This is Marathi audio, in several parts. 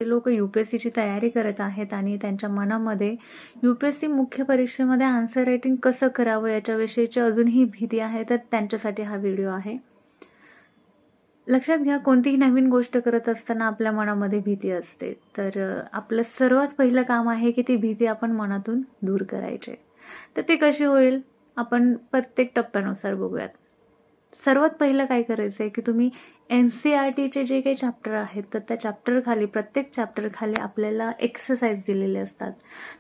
जे लोक यूपीएससीची तयारी करत आहेत आणि त्यांच्या मनामध्ये यूपीएससी मुख्य परीक्षेमध्ये आन्सर रायटिंग कसं करावं याच्याविषयीची अजूनही भीती आहे, तर त्यांच्यासाठी हा व्हिडिओ आहे. लक्षात घ्या, कोणतीही नवीन गोष्ट करत असताना आपल्या मनामध्ये भीती असते. तर आपलं सर्वात पहिलं काम आहे की ती भीती आपण मनातून दूर करायची. तर ते कशी होईल आपण प्रत्येक टप्प्यानुसार बघूयात. सर्वात पहिलं काय करायचं आहे की तुम्ही NCERTचे जे काही चॅप्टर आहेत तर त्या चॅप्टर खाली, प्रत्येक चॅप्टर खाली आपल्याला एक्सरसाइज दिलेले असतात.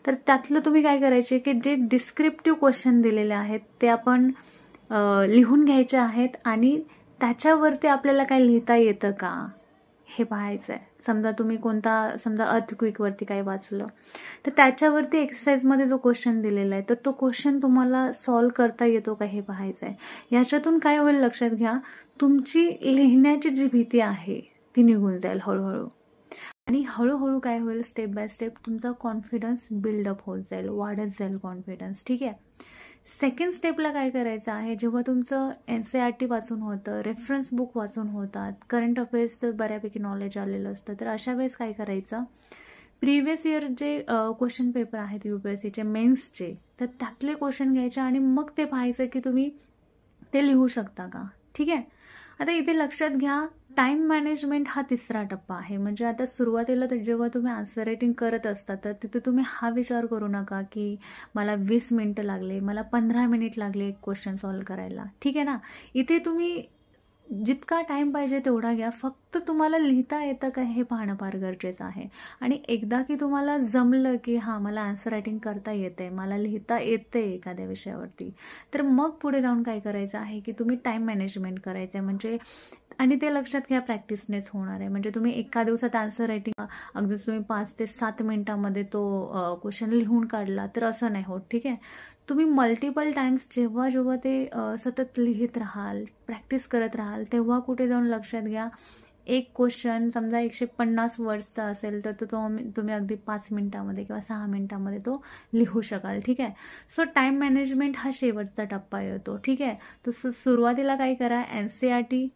तर त्यातलं तुम्ही काय करायचे की जे डिस्क्रिप्टिव्ह क्वेश्चन दिलेले आहेत ते आपण लिहून घ्यायचे आहेत आणि त्याच्यावरती आपल्याला काय लिहिता येतं का हे पाहायचं आहे. समजा तुम्ही समजा अर्थक्वेकवरती काय वाचलं तर त्याच्यावरती एक्सरसाइजमध्ये जो क्वेश्चन दिलेला आहे तर तो क्वेश्चन तुम्हाला सॉल्व्ह करता येतो का हे पाहायचं आहे. याच्यातून काय होईल लक्षात घ्या, तुमची लिहिण्याची जी भीती आहे ती निघून जाईल हळूहळू. आणि हळूहळू काय होईल, स्टेप बाय स्टेप तुमचा कॉन्फिडन्स बिल्डअप होत जाईल, वाढत जाईल कॉन्फिडन्स. ठीक आहे. सेकंड स्टेपला काय करायचं आहे, जेव्हा तुमचं NCERT वाचून होतं, रेफरन्स बुक वाचून होतात, करंट अफेअर्सचं बऱ्यापैकी नॉलेज आलेलं असतं, तर अशा वेळेस काय करायचं, प्रिव्हियस इयर जे क्वेश्चन पेपर आहेत यूपीएससीचे मेन्सचे तर त्यातले क्वेश्चन घ्यायचे आणि मग ते पाहायचं की तुम्ही ते लिहू शकता का. ठीक आहे. आता इथे लक्षात घ्या, टाइम मॅनेजमेंट हा तिसरा टप्पा आहे. म्हणजे आता सुरुवातीला जेव्हा तुम्ही आन्सर रायटिंग करत असता तर तिथे तुम्ही हा विचार करू नका की मला 20 मिनिटं लागले, मला 15 मिनिट लागले एक क्वेश्चन सॉल्व्ह करायला. ठीक आहे ना. इथे तुम्ही जितका टाइम पाहिजे तेवढा घ्या, फक्त तुम्हाला लिहिता येतं का हे पाहणं फार गरजेचं आहे. आणि एकदा की तुम्हाला जमलं की हां मला आन्सर रायटिंग करता येते, मला लिहिता येते एखाद्या विषयावरती, तर मग पुढे जाऊन काय करायचं आहे की तुम्ही टाइम मॅनेजमेंट करायचं आहे. म्हणजे आणि ते लक्षात घ्या प्रॅक्टिसनेच होणार आहे. म्हणजे तुम्ही एका दिवसात आन्सर रायटिंग अगदी तुम्ही 5 ते 7 मिनिटांमध्ये तो क्वेश्चन लिहून काढला तर असं नाही होत. ठीक आहे. तुम्ही मल्टिपल टाइम्स जेव्हा जेव्हा ते सतत लिहित राहाल, प्रॅक्टिस करत राहाल, तेव्हा कुठे जाऊन लक्षात घ्या एक क्वेश्चन समजा 150 वर्ड्सचा असेल तर तो तुम्ही अगदी 5 मिनिटांमध्ये किंवा 6 मिनिटांमध्ये तो लिहू शकाल. ठीक आहे. सो टाइम मॅनेजमेंट हा शेवटचा टप्पा येतो. ठीक आहे. तर सुरुवातीला काय करा, NCERT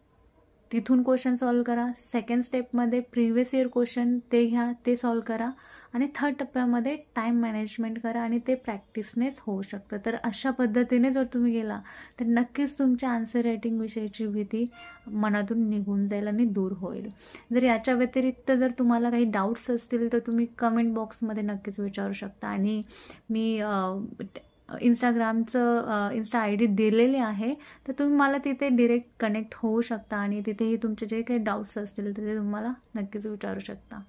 तिथून क्वेश्चन सॉल्व्ह करा. सेकंड स्टेपमध्ये प्रिव्हियस इयर क्वेश्चन ते घ्या, ते सॉल्व्ह करा. आणि थर्ड टप्प्यामध्ये टाइम मॅनेजमेंट करा आणि ते प्रॅक्टिसनेच होऊ शकतं. तर अशा पद्धतीने जर तुम्ही गेला तर नक्कीच तुमच्या आन्सर रायटिंग विषयीची भीती मनातून निघून जाईल आणि दूर होईल. जर याच्या व्यतिरिक्त जर तुम्हाला काही डाऊट्स असतील तर तुम्ही कमेंट बॉक्समध्ये नक्कीच विचारू शकता. आणि मी इंस्टा ID दिलेली आहे, तर तुम्ही मला तिथे डिरेक्ट कनेक्ट होऊ शकता आणि तिथेही तुमचे जे काही डाऊट्स असतील तर ते तुम्हाला नक्कीच विचारू शकता.